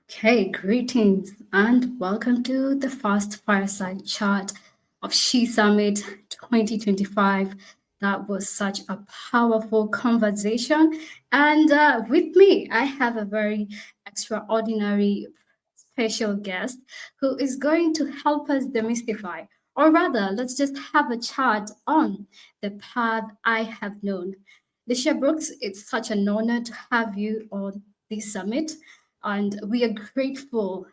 Okay, greetings and welcome to the first Fireside Chat of She Summit 2025. That was such a powerful conversation. And with me, I have a very extraordinary special guest who is going to help us demystify, or rather, let's just have a chat on the path I have known. Lisha Brooks, it's such an honor to have you on this summit. And we are grateful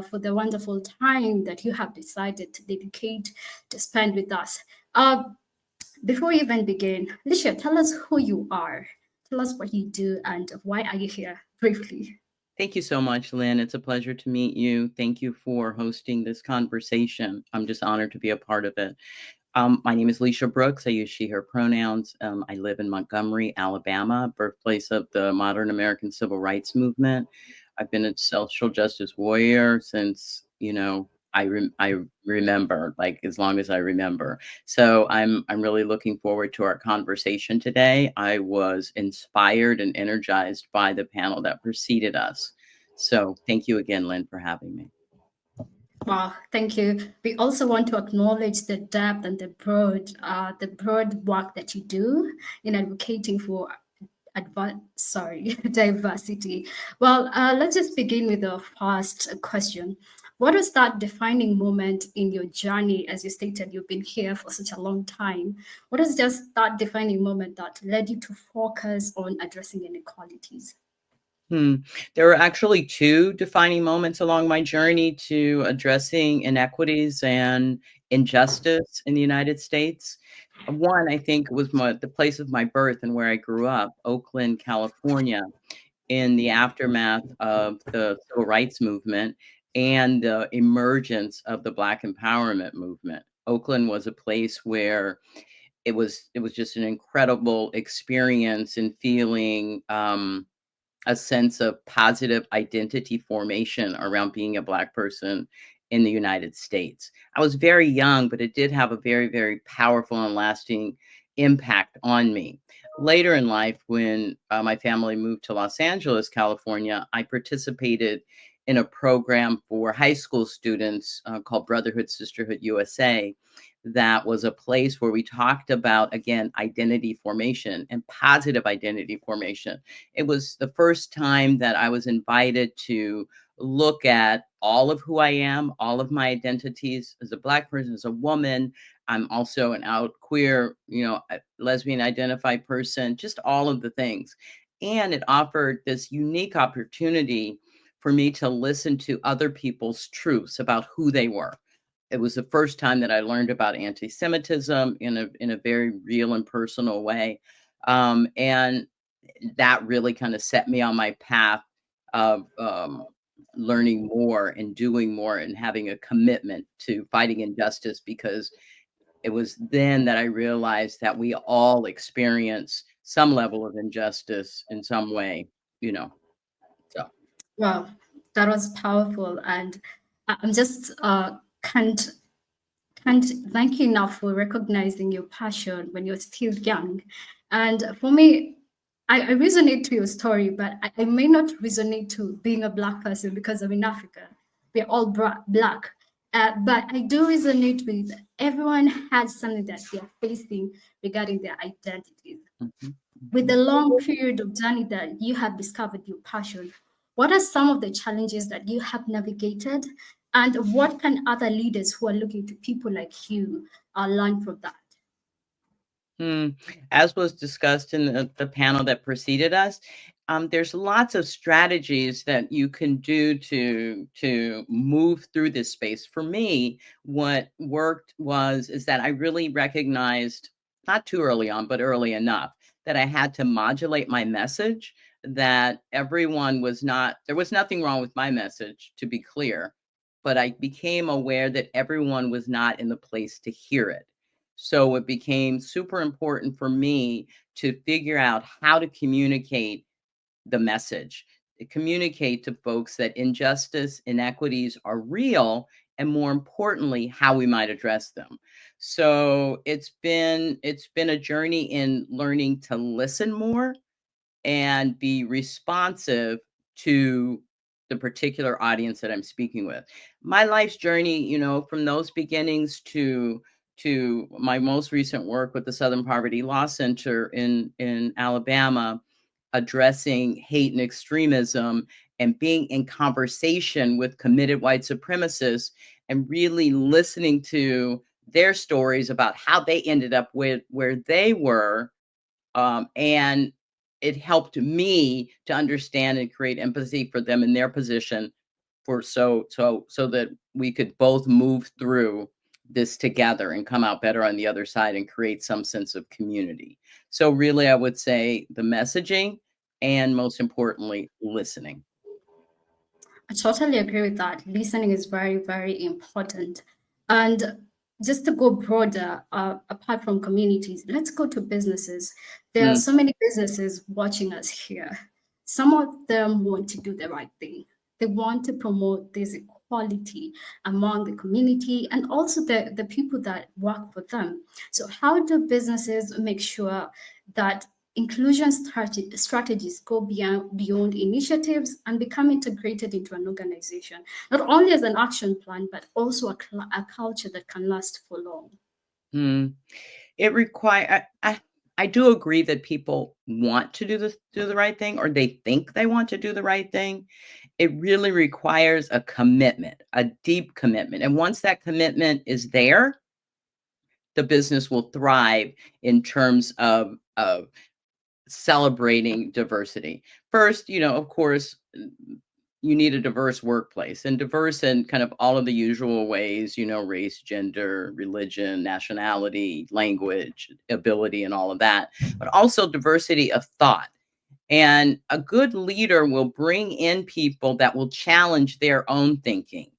for the wonderful time that you have decided to dedicate to spend with us. Before we even begin, Lisha, tell us who you are. Tell us what you do and why are you here briefly. Thank you so much, Lynn. It's a pleasure to meet you. Thank you for hosting this conversation. I'm just honored to be a part of it. My name is Leisha Brooks. I use she, her pronouns. I live in Montgomery, Alabama, birthplace of the modern American civil rights movement. I've been a social justice warrior since, I remember, like as long as I remember. So I'm really looking forward to our conversation today. I was inspired and energized by the panel that preceded us. So thank you again, Lynn, for having me. Wow, thank you. We also want to acknowledge the depth and the broad work that you do in advocating for diversity. Well, let's just begin with the first question. What was that defining moment in your journey? As you stated, you've been here for such a long time. What is just that defining moment that led you to focus on addressing inequalities? Hmm. There were actually two defining moments along my journey to addressing inequities and injustice in the United States. One, I think, was the place of my birth and where I grew up, Oakland, California, in the aftermath of the civil rights movement and the emergence of the Black empowerment movement. Oakland was a place where it was just an incredible experience and feeling. A sense of positive identity formation around being a Black person in the United States. I was very young, but it did have a very, very powerful and lasting impact on me. Later in life, when my family moved to Los Angeles, California, I participated in a program for high school students called Brotherhood Sisterhood USA. That was a place where we talked about, again, identity formation and positive identity formation. It was the first time that I was invited to look at all of who I am, all of my identities as a Black person, as a woman. I'm also an out queer, lesbian identified person, just all of the things. And it offered this unique opportunity for me to listen to other people's truths about who they were. It was the first time that I learned about anti-Semitism in a very real and personal way. And that really kind of set me on my path of learning more and doing more and having a commitment to fighting injustice, because it was then that I realized that we all experience some level of injustice in some way, you know. So Wow, that was powerful. And I'm just can't thank you enough for recognizing your passion when you're still young. And for me, I resonate to your story, but I may not resonate to being a Black person because I'm in Africa. We're all Black. But I do resonate with everyone has something that they're facing regarding their identities. mhm, With mhm. the long period of journey that you have discovered your passion, what are some of the challenges that you have navigated? And what can other leaders who are looking to people like you learn from that? Hmm. As was discussed in the panel that preceded us, there's lots of strategies that you can do to move through this space. For me, what worked is that I really recognized, not too early on, but early enough, that I had to modulate my message. That everyone was not there was nothing wrong with my message, to be clear, but I became aware that everyone was not in the place to hear it. So it became super important for me to figure out how to communicate the message, to communicate to folks that injustice, inequities are real, and more importantly, how we might address them. So it's been a journey in learning to listen more and be responsive to the particular audience that I'm speaking with. My life's journey, from those beginnings to my most recent work with the Southern Poverty Law Center in Alabama, addressing hate and extremism and being in conversation with committed white supremacists and really listening to their stories about how they ended up with where they were, and it helped me to understand and create empathy for them in their position, for so that we could both move through this together and come out better on the other side and create some sense of community. So really, I would say the messaging and most importantly, listening. I totally agree with that. Listening is very, very important. And just to go broader, apart from communities, let's go to businesses. There are Mm, so many businesses watching us here. Some of them want to do the right thing. They want to promote this equality among the community and also the people that work with them. So, how do businesses make sure that inclusion strategies go beyond initiatives and become integrated into an organization, not only as an action plan, but also a culture that can last for long? mm. It require I do agree that people want to do the right thing, or they think they want to do the right thing. It really requires a commitment, a deep commitment, and once that commitment is there, the business will thrive in terms of celebrating diversity. First, of course, you need a diverse workplace, and diverse in kind of all of the usual ways, race, gender, religion, nationality, language, ability, and all of that, but also diversity of thought. And a good leader will bring in people that will challenge their own thinking.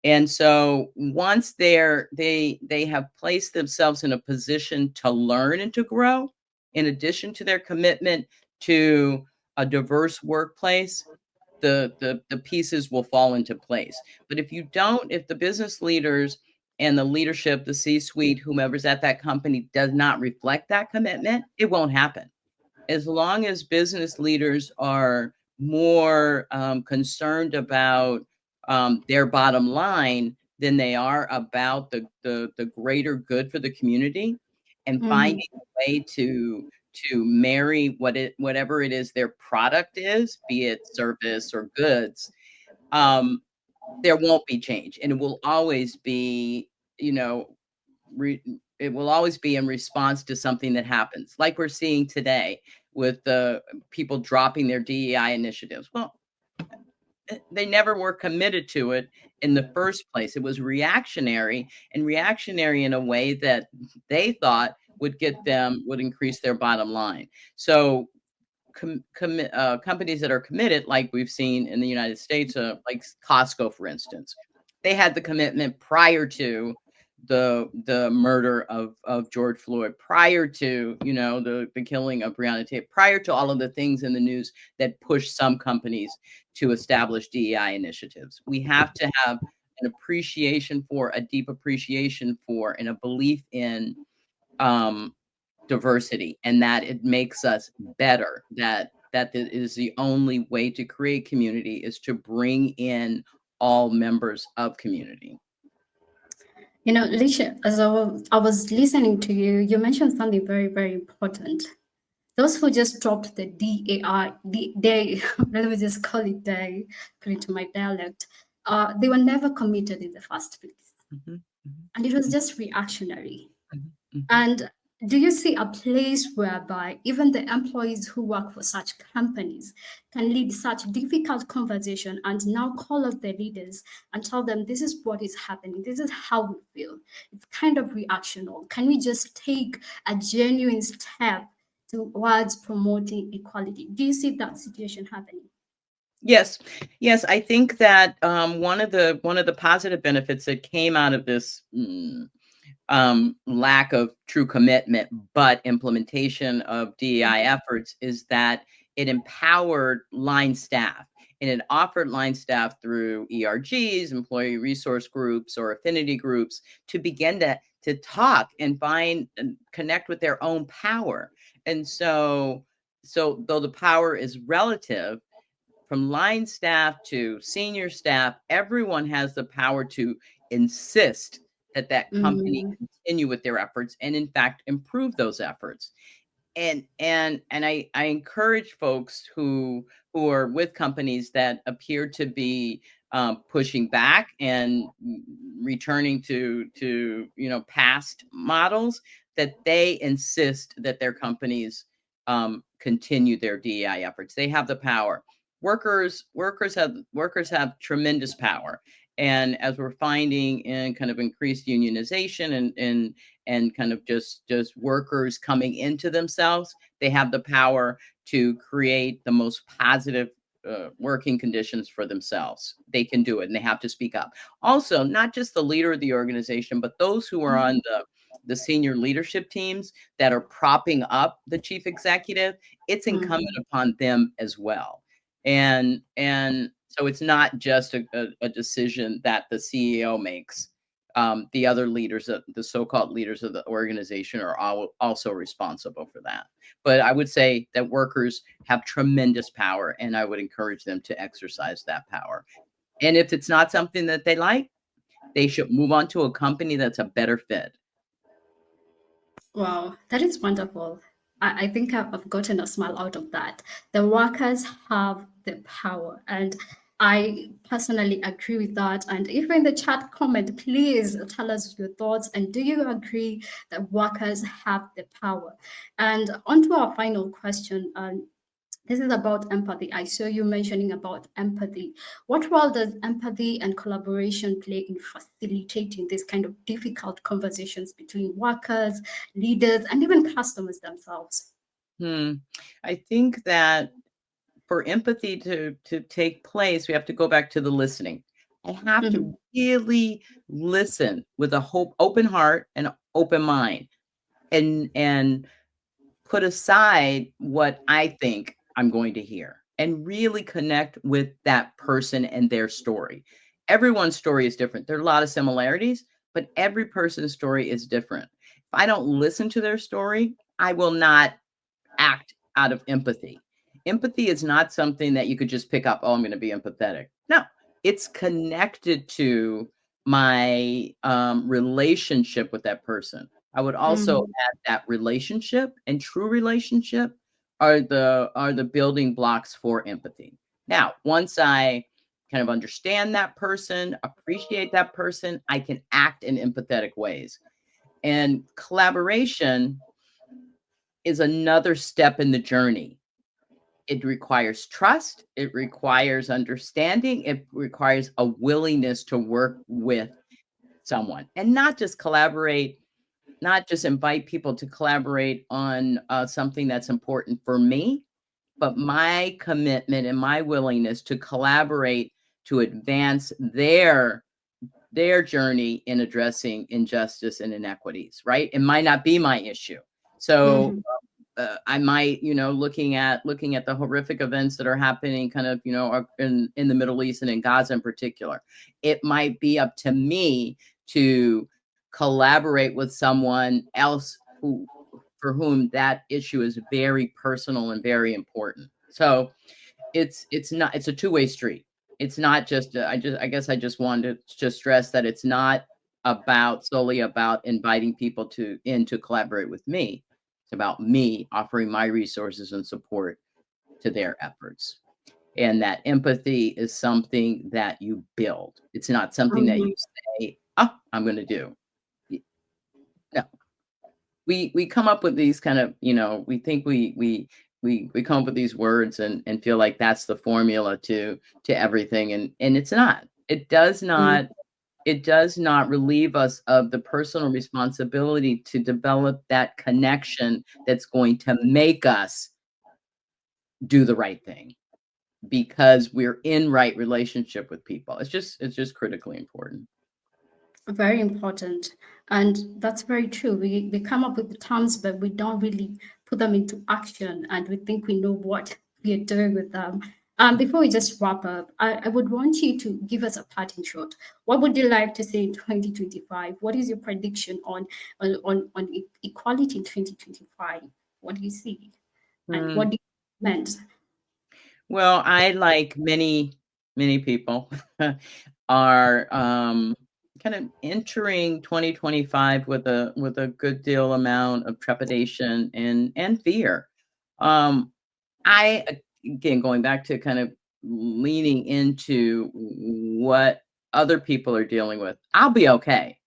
And so once they have placed themselves in a position to learn and to grow, in addition to their commitment to a diverse workplace, the pieces will fall into place. But if the business leaders and the leadership, the C-suite, whomever's at that company does not reflect that commitment, it won't happen. As long as business leaders are more concerned about their bottom line than they are about the greater good for the community, and Mhm. finding a way to marry whatever it is their product is, be it service or goods, um, there won't be change, and it will always be, you know, re it will always be in response to something that happens, like we're seeing today with the people dropping their DEI initiatives. Well, they never were committed to it in the first place. It was reactionary, and reactionary in a way that they thought would increase their bottom line. So companies that are committed, like we've seen in the United States, like Costco, for instance, they had the commitment prior to the murder of George Floyd, prior to the killing of Breonna Taylor, prior to all of the things in the news that pushed some companies to establish DEI initiatives. We have to have an appreciation for a deep appreciation for and a belief in um, diversity, and that it makes us better, that is the only way to create community is to bring in all members of community. Lisha, as I was listening to you, you mentioned something very, very important. Those who just dropped the DAI, they, let me just call it they, according to my dialect, they were never committed in the first place. Mhm, mhm, And it was just reactionary. mhm, mhm. And do you see a place whereby even the employees who work for such companies can lead such difficult conversation and now call up the leaders and tell them this is what is happening, this is how we feel? It's kind of reactional. Can we just take a genuine step towards promoting equality? Do you see that situation happening? Yes, yes, I think that one of the positive benefits that came out of this lack of true commitment, but implementation of DEI efforts is that it empowered line staff, and it offered line staff through ERGs, employee resource groups, or affinity groups to begin to talk and find and connect with their own power. And so though the power is relative, from line staff to senior staff, everyone has the power to insist that that company Mm, continue with their efforts and in fact improve those efforts. And I encourage folks who are with companies that appear to be pushing back and returning to past models, that they insist that their companies continue their DEI efforts. They have the power. Workers have tremendous power, and as we're finding in kind of increased unionization and kind of just workers coming into themselves, they have the power to create the most positive working conditions for themselves. They can do it, and they have to speak up. Also, not just the leader of the organization, but those who are on the senior leadership teams that are propping up the chief executive. It's incumbent mm. upon them as well. And so it's not just a decision that the CEO makes. The other leaders, the so-called leaders of the organization, are also responsible for that. But I would say that workers have tremendous power, and I would encourage them to exercise that power. And if it's not something that they like, they should move on to a company that's a better fit. Wow, that is wonderful. I think I've gotten a smile out of that. The workers have the power, and I personally agree with that. And if you're in the chat comment, please tell us your thoughts. And do you agree that workers have the power? And on to our final question. This is about empathy. I saw you mentioning about empathy. What role does empathy and collaboration play in facilitating this kind of difficult conversations between workers, leaders, and even customers themselves? Hmm. I think that for empathy to take place, we have to go back to the listening. I have to Mhm, really listen with a open heart and open mind, and put aside what I think I'm going to hear, and really connect with that person and their story. Everyone's story is different. There are a lot of similarities, but every person's story is different. If I don't listen to their story, I will not act out of empathy. Empathy is not something that you could just pick up, "Oh, I'm gonna be empathetic." No, it's connected to my, relationship with that person. I would also mhm, add that relationship and true relationship are the building blocks for empathy. Now, once I kind of understand that person, appreciate that person, I can act in empathetic ways. And collaboration is another step in the journey. It requires trust, it requires understanding, it requires a willingness to work with someone, and not just collaborate, not just invite people to collaborate on something that's important for me, but my commitment and my willingness to collaborate to advance their journey in addressing injustice and inequities, right? It might not be my issue. So mhm. I might, looking at the horrific events that are happening, kind of, in the Middle East and in Gaza in particular, it might be up to me to collaborate with someone else who for whom that issue is very personal and very important. So it's a two-way street. It's not just I guess I just wanted to just stress that it's not about solely about inviting people to collaborate with me. It's about me offering my resources and support to their efforts. And that empathy is something that you build. It's not something that you Mhm. say, "Oh, I'm going to do." No, we come up with these kind of, we think we come up with these words and feel like that's the formula to everything, and it's not. It does not relieve us of the personal responsibility to develop that connection that's going to make us do the right thing because we're in right relationship with people. It's just critically important. Very important. And that's very true. We come up with the terms, but we don't really put them into action. And we think we know what we are doing with them. Before we just wrap up, I would want you to give us a parting shot. What would you like to say in 2025? What is your prediction on equality in 2025? What do you see? And Hmm. what do you meant? Well, I, like many people, are, kind of entering 2025 with a good deal amount of trepidation and fear. Um, I again, going back to kind of leaning into what other people are dealing with, I'll be okay.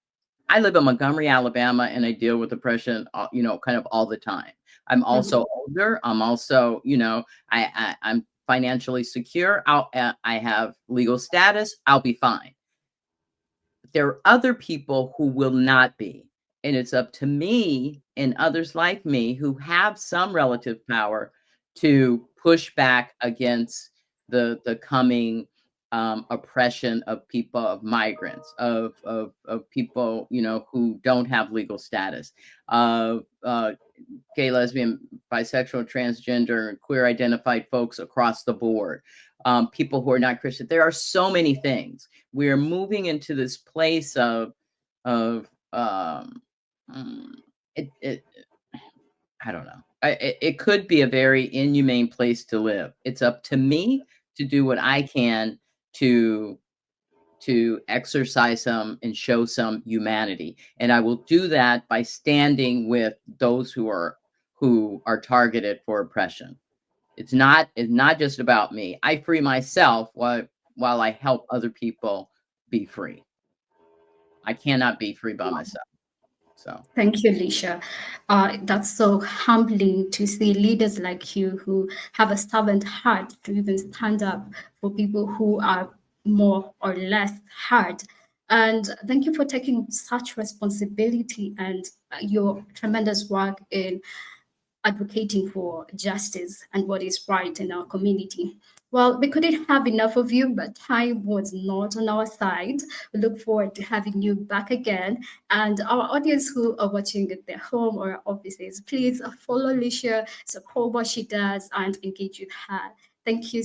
I live in Montgomery, Alabama, and I deal with depression, kind of all the time. I'm also Mhm. older. I'm also, I'm financially secure. I have legal status. I'll be fine. There are other people who will not be. And it's up to me and others like me who have some relative power to push back against the coming oppression of people, of migrants, of people, who don't have legal status, of gay, lesbian, bisexual, transgender, queer identified folks across the board, people who are not Christian. There are so many things. We are moving into this place of mm, it I don't know. It could be a very inhumane place to live. It's up to me to do what I can to exercise some and show some humanity. And I will do that by standing with those who are targeted for oppression. It's not just about me. I free myself while I help other people be free. I cannot be free by myself. So Thank you, Lisha. That's so humbling to see leaders like you who have a stubborn heart to even stand up for people who are more or less hard. And thank you for taking such responsibility and your tremendous work in advocating for justice and what is right in our community. Well, we couldn't have enough of you, but time was not on our side. We look forward to having you back again. And our audience who are watching at their home or offices, please follow Alicia, support what she does, and engage with her. Thank you